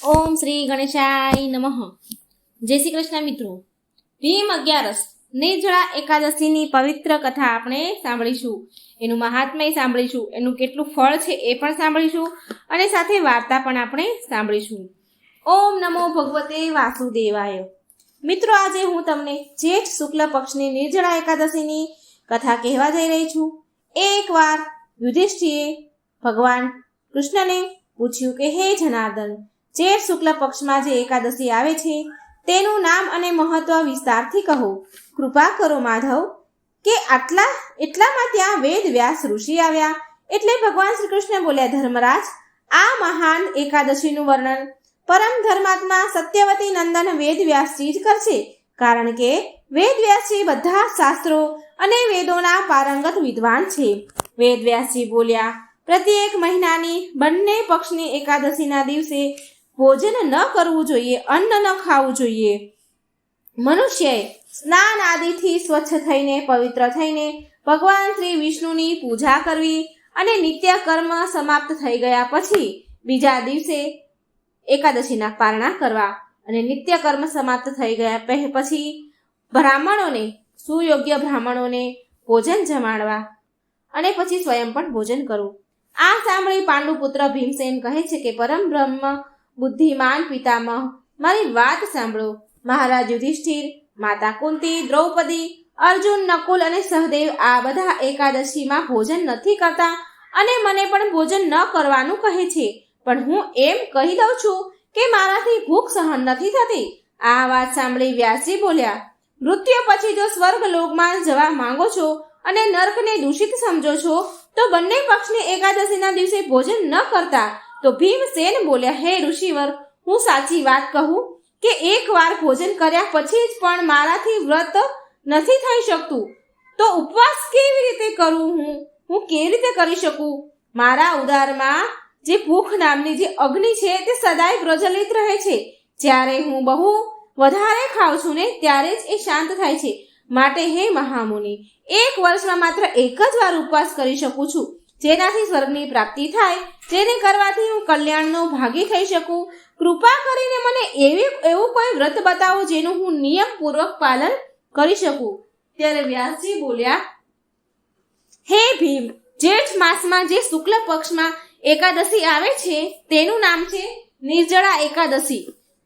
ઓમ શ્રી ગણેશાય નમઃ. જય શ્રી કૃષ્ણ મિત્રો. ભીમ 11 નિર્જળા એકાદશીની પવિત્ર કથા આપણે સાંભળીશું. એનું મહાત્મ્ય સાંભળીશું, એનું કેટલું ફળ છે એ પણ સાંભળીશું અને સાથે વાર્તા પણ આપણે સાંભળીશું. ઓમ નમો ભગવતે વાસુદેવાય. મિત્રો, આજે હું તમને જેઠ શુક્લ પક્ષની નિર્જળા એકાદશીની કથા કહેવા જઈ રહી છું. એકવાર યુધિષ્ઠિરે ભગવાન કૃષ્ણને પૂછ્યું કે હે જનાર્દન, જેઠ શુક્લ પક્ષમાં જે એકાદશી આવે છે તેનું નામ અને મહત્વ વિસ્તારથી કહો. કૃપા કરો માધવ, કે એટલામાં ત્યાં વેદ વ્યાસ ઋષિ આવ્યા. એટલે ભગવાન શ્રી કૃષ્ણ બોલ્યા, ધર્મરાજ, આ મહાન એકાદશીનું વર્ણન પરમ ધર્માત્મા સત્યવતી નંદન વેદ વ્યાસજી જ કરશે. કારણ કે વેદ વ્યાસજી બધા શાસ્ત્રો અને વેદોના પારંગત વિદ્વાન છે. વેદ વ્યાસજી બોલ્યા, પ્રત્યેક મહિનાની બંને પક્ષની એકાદશીના દિવસે ભોજન ન કરવું જોઈએ, અન્ન ન ખાવું જોઈએ. મનુષ્યએ સ્નાન આદિથી સ્વચ્છ થઈને પવિત્ર થઈને ભગવાન શ્રી વિષ્ણુની પૂજા કરવી અને નિત્ય કર્મ સમાપ્ત થઈ ગયા પછી બીજા દિવસે એકાદશીના પારણા કરવા અને નિત્ય કર્મ સમાપ્ત થઈ ગયા પછી બ્રાહ્મણોને, સુયોગ્ય બ્રાહ્મણોને ભોજન જમાડવા અને પછી સ્વયં પણ ભોજન કરવું. આ સાંભળી પાંડુપુત્ર ભીમસેન કહે છે કે પરમ બ્રહ્મ બુદ્ધિમાન પિતામહ, મારી વાત સાંભળો. મહારાજ યુધિષ્ઠિર, માતા કુંતી, દ્રૌપદી, અર્જુન, નકુલ અને સહદેવ આ બધા એકાદશીમાં ભોજન નથી કરતા અને મને પણ ભોજન ન કરવાનું કહે છે. પણ હું એમ કહી દઉં છું કે મારાથી ભૂખ સહન નથી થતી. આ વાત સાંભળી વ્યાસજી બોલ્યા, મૃત્યુ પછી જો સ્વર્ગ લોકમાં જવા માંગો છો અને નર્કને દૂષિત સમજો છો તો બંને પક્ષની એકાદશીના દિવસે ભોજન ન કરતા. તો ભીમસેન બોલ્યા, હે ઋષિવર, હું સાચી વાત કહું કે એકવાર ભોજન કર્યા પછી જ પણ મારાથી વ્રત નથી થઈ શકતું, તો ઉપવાસ કેવી રીતે કરું? હું કેવી રીતે કરી શકું? મારા ઉદરમાં જે ભૂખ નામની જે અગ્નિ છે તે સદાય પ્રજ્વલિત રહે છે. જ્યારે હું બહુ વધારે ખાઉં છું ને ત્યારે જ એ શાંત થાય છે. માટે હે મહામુનિ, એક વર્ષમાં માત્ર એક જ વાર ઉપવાસ કરી શકું છું, જેનાથી સ્વર્ગની પ્રાપ્તિ થાય, જેને કરવાથી હું કલ્યાણનો ભાગી થઈ શકું. કૃપા કરીને મને એવું કોઈ વ્રત બતાવો જેનું હું નિયમપૂર્વક પાલન કરી શકું. ત્યારે વ્યાસજી બોલ્યા, હે ભીમ, જેઠ માસમાં જે શુક્લ પક્ષમાં એકાદશી આવે છે તેનું નામ છે નિર્જળા એકાદશી.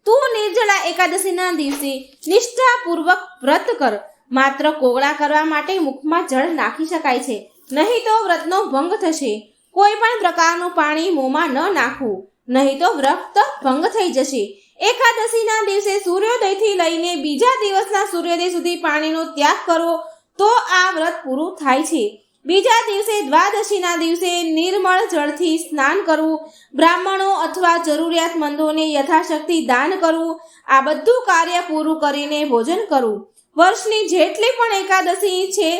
તું નિર્જળા એકાદશીના દિવસે નિષ્ઠાપૂર્વક વ્રત કર. માત્ર કોગળા કરવા માટે મુખમાં જળ નાખી શકાય છે, નહીં તો વ્રતનો ભંગ થશે. કોઈ પણ પ્રકારનું પાણી મોંમાં ન નાખવું, નહીં તો વ્રત ભંગ થઈ જશે. એકાદશીના દિવસે સૂર્યોદયથી લઈને બીજા દિવસના સૂર્યોદય સુધી પાણીનો ત્યાગ કરવો તો આ વ્રત પૂરું થાય છે. બીજા દિવસે દ્વાદશીના દિવસે નિર્મળ જળથી સ્નાન કરવું, બ્રાહ્મણો અથવા જરૂરિયાતમંદોને યથાશક્તિ દાન કરવું, આ બધું કાર્ય પૂરું કરીને ભોજન કરવું. વર્ષની જેટલી પણ એકાદશી છે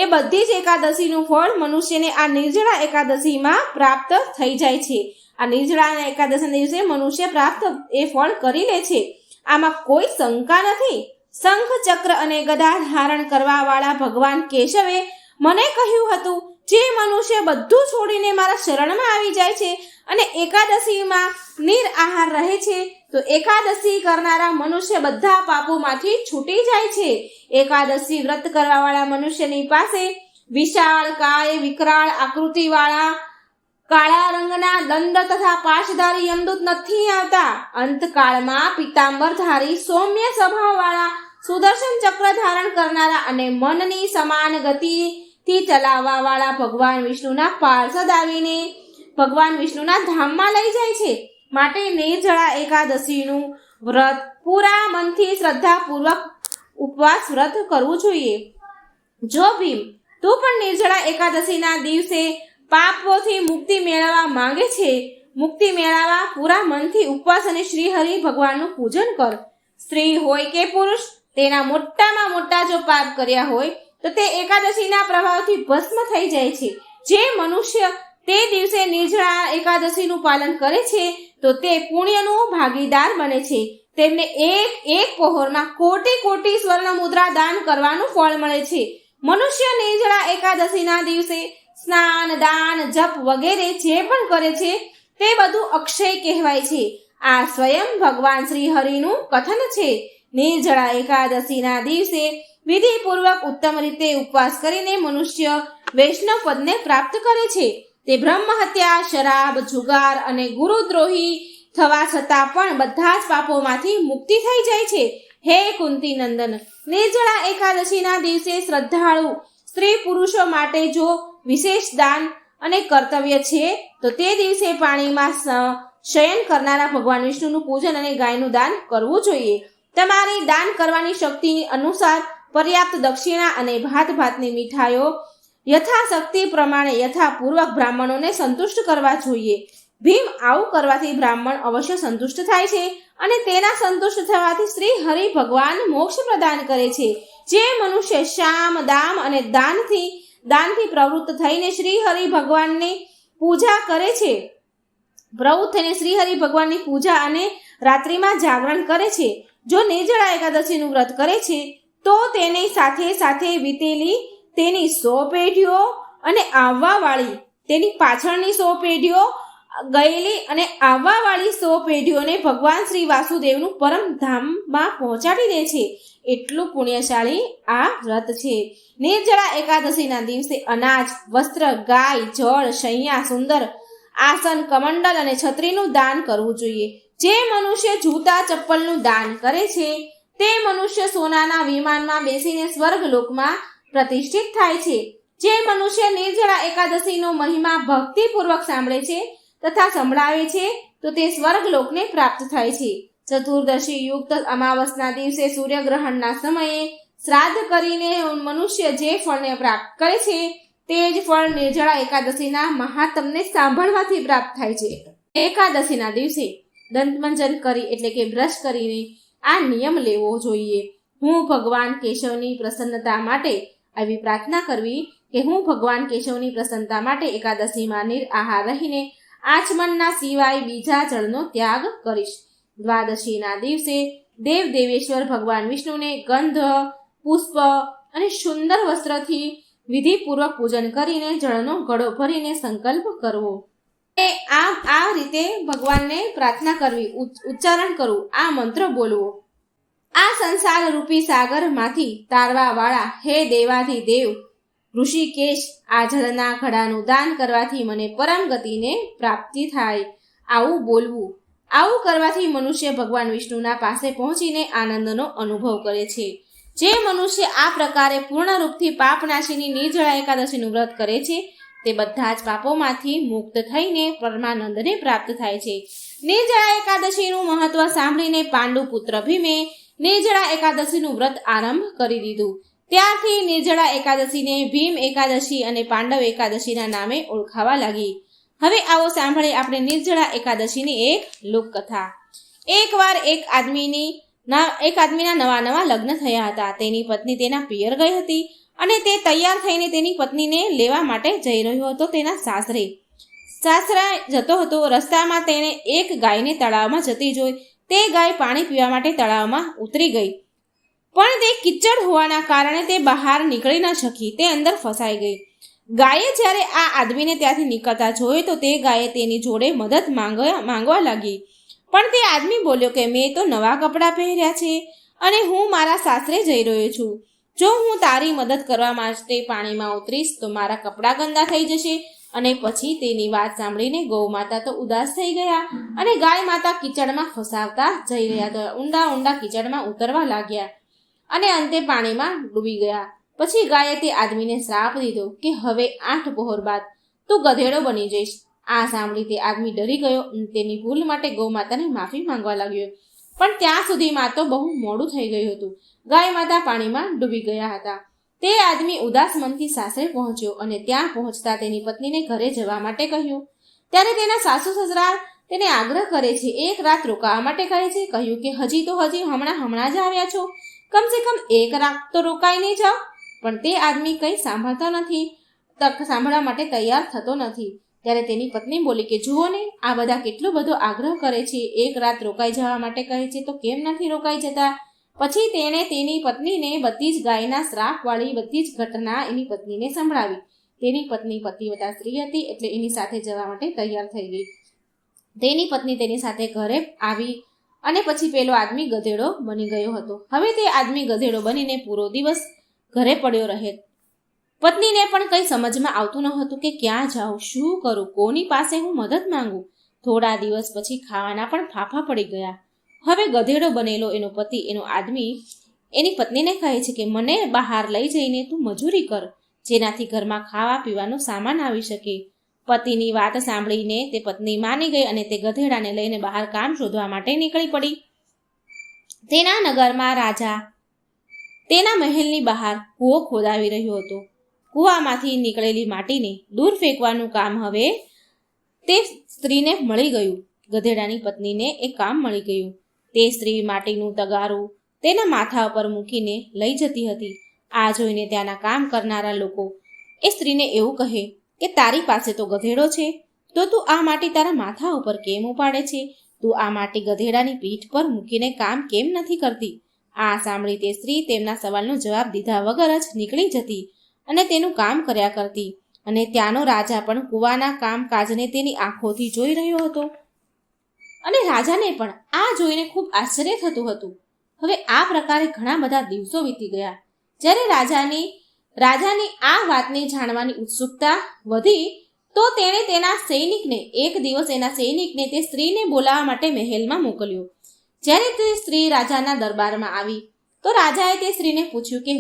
એ બધી જ એકાદશીનું ફળ મનુષ્યને આ નિર્જળા એકાદશીમાં પ્રાપ્ત થઈ જાય છે. આ નિર્જળા એકાદશીના દિવસે મનુષ્ય પ્રાપ્ત એ ફળ કરી લે છે. આમાં કોઈ શંકા નથી. શંખ, ચક્ર અને ગદા ધારણ કરવા વાળા ભગવાન કેશવે મને કહ્યું હતું, જે મનુષ્ય બધું છોડીને મારા શરણમાં આવી જાય છે અને એકાદશીમાં નિરાહાર રહે છે તો એકાદશી કરનારા મનુષ્ય બધા પાપોમાંથી છૂટી જાય છે. એકાદશી વ્રત કરવા વાળા મનુષ્યની પાસે વિશાળ કાય, વિકરાળ આકૃતિવાળા કાળા રંગના દંડ તથા પાશધારી યમદૂત નથી આવતા. અંતકાળમાં પીતાંબરધારી સૌમ્ય સ્વભાવવાળા સુદર્શન ચક્ર ધારણ કરનારા અને મનની સમાન ગતિથી ચલાવવા વાળા ભગવાન વિષ્ણુના પાર્ષદ આવીને ભગવાન વિષ્ણુના ધામમાં લઈ જાય છે. માટે નિર્જળા એકાદશીનું વ્રત પૂરા મનથી શ્રદ્ધાપૂર્વક ઉપવાસ વ્રત કરવું જોઈએ. જો ભીમ, તું પણ નિર્જળા એકાદશીના દિવસે પાપોથી મુક્તિ મેળવવા માંગે છે, મુક્તિ મેળવવા પૂરા મનથી ઉપવાસ અને શ્રી હરિ ભગવાનનું પૂજન કર. સ્ત્રી હોય કે પુરુષ, તેના મોટામાં મોટા જો પાપ કર્યા હોય તો તે એકાદશીના પ્રભાવથી ભસ્મ થઈ જાય છે. જે મનુષ્ય તે દિવસે નિર્જળા એકાદશીનું પાલન કરે છે તો તે પુણ્યનું ભાગીદાર બને છે. તેમને એક પહોરમાં કોટી સ્વર્ણ મુદ્રા દાન કરવાનું ફળ મળે છે. મનુષ્ય નિર્જળા એકાદશીના દિવસે સ્નાન, દાન, જપ વગેરે જે પણ કરે છે તે બધું અક્ષય કહેવાય છે. આ સ્વયં ભગવાન શ્રી હરિનું કથન છે. નિર્જળા એકાદશીના દિવસે વિધિપૂર્વક ઉત્તમ રીતે ઉપવાસ કરીને મનુષ્ય વૈષ્ણવ પદને પ્રાપ્ત કરે છે. તે બ્રહ્મ હત્યા, શરાબ, જુગાર અને ગુરુદ્રોહી થવા છતાં પણ બધા જ પાપોમાંથી મુક્તિ થઈ જાય છે. હે કુંતી નંદન, નિર્જળા એકાદશીના દિવસે શ્રદ્ધાળુ સ્ત્રી પુરુષો માટે જો વિશેષ દાન અને કર્તવ્ય છે તો તે દિવસે પાણીમાં શયન કરનારા ભગવાન વિષ્ણુનું પૂજન અને ગાયનું દાન કરવું જોઈએ. તમારી દાન કરવાની શક્તિ અનુસાર પર્યાપ્ત દક્ષિણા અને ભાત ભાતની મીઠાઈઓ યથાશક્તિ પ્રમાણે યથાપૂર્વક બ્રાહ્મણોને સંતુષ્ટ કરવા જોઈએ. ભીમ આવું કરવાથી બ્રાહ્મણ અવશ્ય સંતુષ્ટ થાય છે અને તેના સંતુષ્ટ થવાથી શ્રી હરિ ભગવાન મોક્ષ પ્રદાન કરે છે. જે મનુષ્ય શામ, દામ અને દાનથી પ્રવૃત્ત થઈને શ્રી હરિ ભગવાનની પૂજા કરે છે, પ્રવૃત્ત થઈને શ્રી હરિ ભગવાનની પૂજા અને રાત્રિમાં જાગરણ કરે છે, જો નિર્જળા એકાદશીનું વ્રત કરે છે તો તેની સાથે સાથે વીતેલી તેની 100 પેઢીઓ અને આવવાવાળી તેની પાછળની 100 પેઢીઓ, ગયેલી અને આવવાવાળી 100 પેઢીઓને ભગવાન શ્રી વાસુદેવનું પરમ ધામમાં પહોંચાડી દે છે. એટલું પુણ્યશાળી આ વ્રત છે. નિર્જળા એકાદશીના દિવસે અનાજ, વસ્ત્ર, ગાય, જળ, શૈયા, સુંદર આસન, કમંડલ અને છત્રીનું દાન કરવું જોઈએ. જે મનુષ્ય જૂતા ચપ્પલનું દાન કરે છે તે મનુષ્ય સોનાના વિમાનમાં બેસીને સ્વર્ગલોકમાં પ્રતિષ્ઠિત થાય છે. જે મનુષ્ય નિર્જળા એકાદશીનો મહિમા ભક્તિપૂર્વક સાંભળે છે તથા સંભળાવે છે તો તે સ્વર્ગલોકને પ્રાપ્ત થાય છે. ચતુર્દશી યુક્ત અમાવસના દિવસે સૂર્યગ્રહણના સમયે શ્રાદ્ધ કરીને મનુષ્ય જે ફળને પ્રાપ્ત કરે છે તે જ ફળ નિર્જળા એકાદશીના મહાત્મને સાંભળવાથી પ્રાપ્ત થાય છે. એકાદશીના દિવસે દંતમંજન કરી એટલે કે બ્રશ કરીને આ નિયમ લેવો જોઈએ. હું ભગવાન કેશવની પ્રસન્નતા માટે આવી પ્રાર્થના કરવી કે હું ભગવાન કેશવની પ્રસન્નતા માટે એકાદશીમાં નિરાહાર રહીને આચમનના સિવાય બીજા જળનો ત્યાગ કરીશ. દ્વાદશીના દિવસે દેવ દેવેશ્વર ભગવાન વિષ્ણુને ગંધ, પુષ્પ અને સુંદર વસ્ત્રથી વિધિપૂર્વક પૂજન કરીને જળનો ઘડો ભરીને સંકલ્પ કરવો. આ રીતે ભગવાનને પ્રાર્થના કરવી, ઉચ્ચારણ કરવું, આ મંત્ર બોલવો. આ સંસાર રૂપી સાગરમાંથી તારવા વાળા હે દેવાધિદેવ ઋષિકેશ, આ જળના ઘડાનું દાન કરવાથી મને પરમ ગતિને પ્રાપ્તિ થાય. આવું બોલવું. આવું કરવાથી મનુષ્ય ભગવાન વિષ્ણુના પાસે પહોંચીને આનંદનો અનુભવ કરે છે. જે મનુષ્ય આ પ્રકારે પૂર્ણ રૂપથી પાપનાશીની નિર્જળા એકાદશીનું વ્રત કરે છે તે બધા જ પાપોમાંથી મુક્ત થઈને પરમાનંદને પ્રાપ્ત થાય છે. નિર્જળા એકાદશીનું મહત્વ સાંભળીને પાંડુ પુત્ર ભીમે નિર્જળા એકાદશીનું વ્રત આરંભ કરી દીધું. ત્યારથી નિર્જળા એકાદશીને ભીમ એકાદશી અને પાંડવ એકાદશીના નામે ઓળખાવા લાગી. હવે આવો સાંભળે આપણે નિર્જળા એકાદશીની એક લોકકથા. એકવાર એક આદમીના નવા લગ્ન થયા હતા. તેની પત્ની તેના પિયર ગઈ હતી અને તે તૈયાર થઈને તેની પત્નીને લેવા માટે જઈ રહ્યો હતો તેના સાસરા જતો હતો. રસ્તામાં તેણે એક ગાયને તળાવમાં જતી જોઈ. તે ગાય પાણી પીવા માટે તળાવમાં ઉતરી ગઈ, પણ તે કિચડ હોવાના કારણે તે બહાર નીકળી ન શકી. તે અંદર ફસાઈ ગઈ. ગાયે જ્યારે આ આદમીને ત્યાંથી નીકળતા જોયો તો તે ગાયે તેની જોડે મદદ માંગવા લાગી. પણ તે આદમી બોલ્યો કે મેં તો નવા કપડાં પહેર્યા છે અને હું મારા સાસરે જઈ રહ્યો છું. જો હું તારી મદદ કરવા માટે પાણીમાં ઉતરીશ તો મારા કપડાં ગંદા થઈ જશે. અને પછી તેની વાત સાંભળીને ગૌ માતા તો ઉદાસ થઈ ગયા અને ગાય માતા કિચડમાં ફસાવતા જઈ રહ્યા હતા. ઊંડા કિચડમાં ઉતરવા લાગ્યા અને અંતે પાણીમાં ડૂબી ગયા. પછી ગાયે તે આદમીને શ્રાપ દીધો કે હવે 8 પહોર બાદ તું ગધેડો બની જઈશ. આ સાંભળી તે આદમી ડરી ગયો અને તેની ભૂલ માટે ગૌ માતાને માફી માંગવા લાગ્યો. પણ ત્યાં સુધીમાં તો બહુ મોડું થઈ ગયું હતું. ગાય માતા પાણીમાં ડૂબી ગયા હતા. તે આદમી ઉદાસ મનથી સાસરે પહોંચ્યો અને ત્યાં પહોંચતા તેની પત્નીને ઘરે જવા માટે કહ્યું. ત્યારે તેના સાસુ સસરા તેને આગ્રહ કરે છે, એક રાત રોકાવા માટે કહે છે. કહ્યું કે હજી હમણાં જ આવ્યા છો, કમસે કમ એક રાત તો રોકાઈને જાઓ. પણ તે આદમી કંઈ સાંભળવા માટે તૈયાર થતો નથી. ત્યારે તેની પત્ની બોલી કે જુઓ ને, આ બધા કેટલો બધો આગ્રહ કરે છે, એક રાત રોકાઈ જવા માટે કહે છે તો કેમ નથી રોકાઈ જતા. પછી તેણે તેની પત્નીને બધી જ ગાયના શ્રાપવાળી બધી જ ઘટના એની પત્નીને સંભળાવી. તેની પત્ની પતિવ્રતા સ્ત્રી હતી એટલે એની સાથે જવા માટે તૈયાર થઈ ગઈ. તેની પત્ની તેની સાથે ઘરે આવી અને પછી પેલો આદમી ગધેડો બની ગયો હતો. હવે તે આદમી ગધેડો બનીને પૂરો દિવસ ઘરે પડ્યો રહે. પત્નીને પણ કંઈ સમજમાં આવતું ન હતું કે ક્યાં જાઉં, શું કરું, કોની પાસે હું મદદ માંગુ. થોડા દિવસ પછી ખાવાના પણ ફાફા પડી ગયા. હવે ગધેડો બનેલો એનો પતિ એનો આદમી એની પત્નીને કહે છે કે મને બહાર લઈ જઈને તું મજૂરી કર, જેનાથી ઘરમાં ખાવા પીવાનો સામાન આવી શકે. પતિની વાત સાંભળીને તે પત્ની માની ગઈ અને તે ગધેડાને લઈને બહાર કામ શોધવા માટે નીકળી પડી. તેના નગરમાં રાજા તેના મહેલની બહાર કૂવો ખોદાવી રહ્યો હતો. કૂવામાંથી નીકળેલી માટીને દૂર ફેંકવાનું કામ હવે તે સ્ત્રીને મળી ગયું. ગધેડાની પત્નીને એ કામ મળી ગયું. તે સ્ત્રી માટીનું તગારું તેના માથા ઉપર મૂકીને લઈ જતી હતી. આ જોઈને ત્યાંના કામ કરનારા લોકો એ સ્ત્રીને એવું કહે કે તારી પાસે તો ગધેડો છે, તો તું આ માટી તારા માથા ઉપર કેમ ઉપાડે છે? તું આ માટી ગધેડાની પીઠ પર મૂકીને કામ કેમ નથી કરતી? આ સાંભળી તે સ્ત્રી તેમના સવાલનો જવાબ દીધા વગર જ નીકળી જતી અને તેનું કામ કર્યા કરતી. અને ત્યાંનો રાજા પણ કૂવાના કામકાજને તેની આંખોથી જોઈ રહ્યો હતો. અને રાજાને પણ આ જોઈને ખૂબ આશ્ચર્ય થતું હતું. હવે આ પ્રકારે ઘણા બધા દિવસો વીતી ગયા. જ્યારે રાજાની આ વાતને જાણવાની ઉત્સુકતા વધી તો તેણે તેના સૈનિકને એક દિવસ એના સૈનિકને તે સ્ત્રીને બોલાવવા માટે મહેલમાં મોકલ્યો. જ્યારે તે સ્ત્રી રાજાના દરબારમાં આવી તો રાજાએ તે સ્ત્રીને પૂછ્યું કે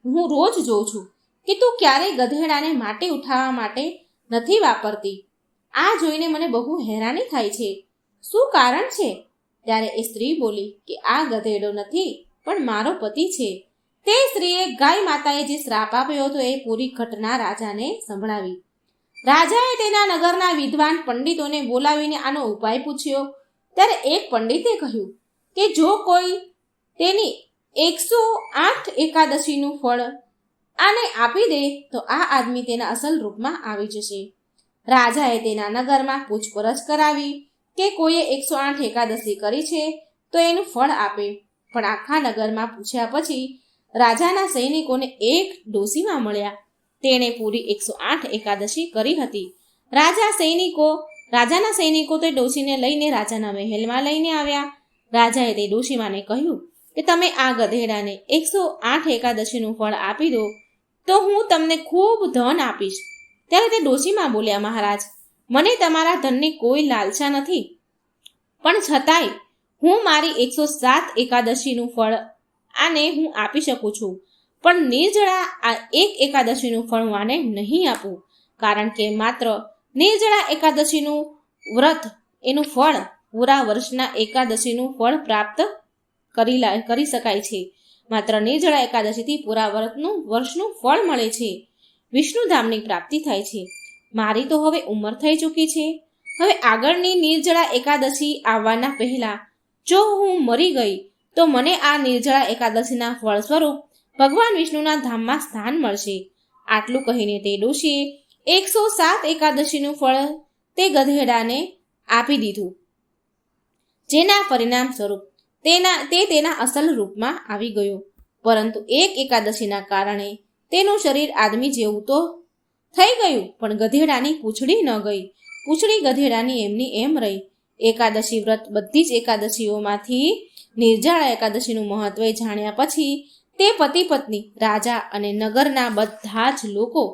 હું રોજ જોઉં છું કે તું ક્યારેય ગધેડાને માટી ઉઠાવવા માટે નથી વાપરતી. આ જોઈને મને બહુ હેરાની થાય છે. શું કારણ છે? ત્યારે એ સ્ત્રી બોલી કે આ ગધેડો નથી પણ મારો પતિ છે. તે સ્ત્રીએ ગાય માતાએ જે શ્રાપ આપ્યો હતો એ પૂરી ઘટના રાજાને સંભળાવી. રાજાએ તેના નગરના વિદ્વાન પંડિતોને બોલાવીને આનો ઉપાય પૂછ્યો. ત્યારે એક પંડિતે કહ્યું કે જો કોઈ તેની 108 એકાદશીનું ફળ આને આપી દે તો આ આદમી તેના અસલ રૂપમાં આવી જશે. રાજાએ તેના નગરમાં પૂછપરછ કરાવી કે કોઈએ 108 એકાદશી કરી છે તો એનું ફળ આપે. પણ આખા નગરમાં પૂછ્યા પછી રાજાના સૈનિકોને એક ડોશીમાં મળ્યા. તેણે પૂરી 108 એકાદશી કરી હતી. રાજાના સૈનિકો તે ડોશીને લઈને રાજાના મહેલમાં લઈને આવ્યા. રાજાએ તે ડોશીમાને કહ્યું કે તમે આ ગધેડાને 108 એકાદશીનું ફળ આપી દો તો હું તમને ખૂબ ધન આપીશ. ત્યારે તે ડોશીમાં બોલ્યા, મહારાજ, મને તમારા ધનની કોઈ લાલસા નથી, પણ છતાંય હું મારી 107 એકાદશીનું ફળ આને હું આપી શકું છું, પણ નિર્જળા આ એક એકાદશીનું ફળ હું આને નહીં આપું, કારણ કે માત્ર નિર્જળા એકાદશીનું વ્રત એનું ફળ પૂરા વર્ષના એકાદશીનું ફળ પ્રાપ્ત કરી શકાય છે. માત્ર નિર્જળા એકાદશીથી પૂરા વર્ષનું ફળ મળે છે. વિષ્ણુધામની પ્રાપ્તિ થાય છે. મારી તો હવે ઉંમર થઈ ચૂકી છે. હવે આગળની નિર્જળા એકાદશી આવવાના પહેલા જો હું મરી ગઈ તો મને આ નિર્જળા એકાદશીના ફળ સ્વરૂપ ભગવાન વિષ્ણુના ધામમાં સ્થાન મળશે. આટલું કહીને તે ડોશીએ 107 એકાદશીનું ફળ તે ગધેડાને આપી દીધું, જેના પરિણામ સ્વરૂપ તેના અસલ રૂપમાં આવી ગયો. પરંતુ એક એકાદશીના કારણે તેનું શરીર આદમી જેવું તો થઈ ગયું, પણ ગધેડાની પૂંછડી ન ગઈ. પૂંછડી ગધેડાની એમની એમ રહી. એકાદશી વ્રત બધી જ એકાદશીઓમાંથી નિર્જળા એકાદશીનું મહત્વ જાણ્યા પછી તે પતિ પત્ની, રાજા અને નગરના બધા જ લોકો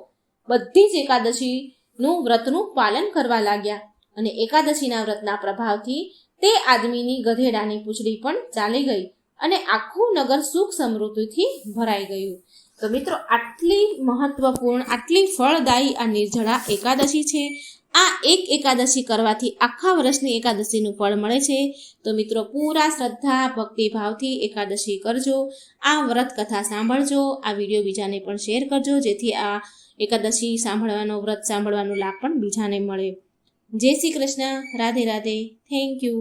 બધી જ એકાદશીનું વ્રતનું પાલન કરવા લાગ્યા. અને એકાદશીના વ્રતના પ્રભાવથી તે આદમીની ગધેડાની પૂંછડી પણ ચાલી ગઈ અને આખું નગર સુખ સમૃદ્ધિથી ભરાઈ ગયું. તો મિત્રો, આટલી મહત્વપૂર્ણ, આટલી ફળદાયી આ નિર્જળા એકાદશી છે. આ એક એકાદશી કરવાથી આખા વર્ષની એકાદશીનું ફળ મળે છે. તો મિત્રો, પૂરા શ્રદ્ધા ભક્તિભાવથી એકાદશી કરજો. આ વ્રત કથા સાંભળજો. આ વિડીયો બીજાને પણ શેર કરજો, જેથી આ એકાદશી વ્રત સાંભળવાનો લાભ પણ બીજાને મળે. જય શ્રી કૃષ્ણ. રાધે રાધે. Thank you.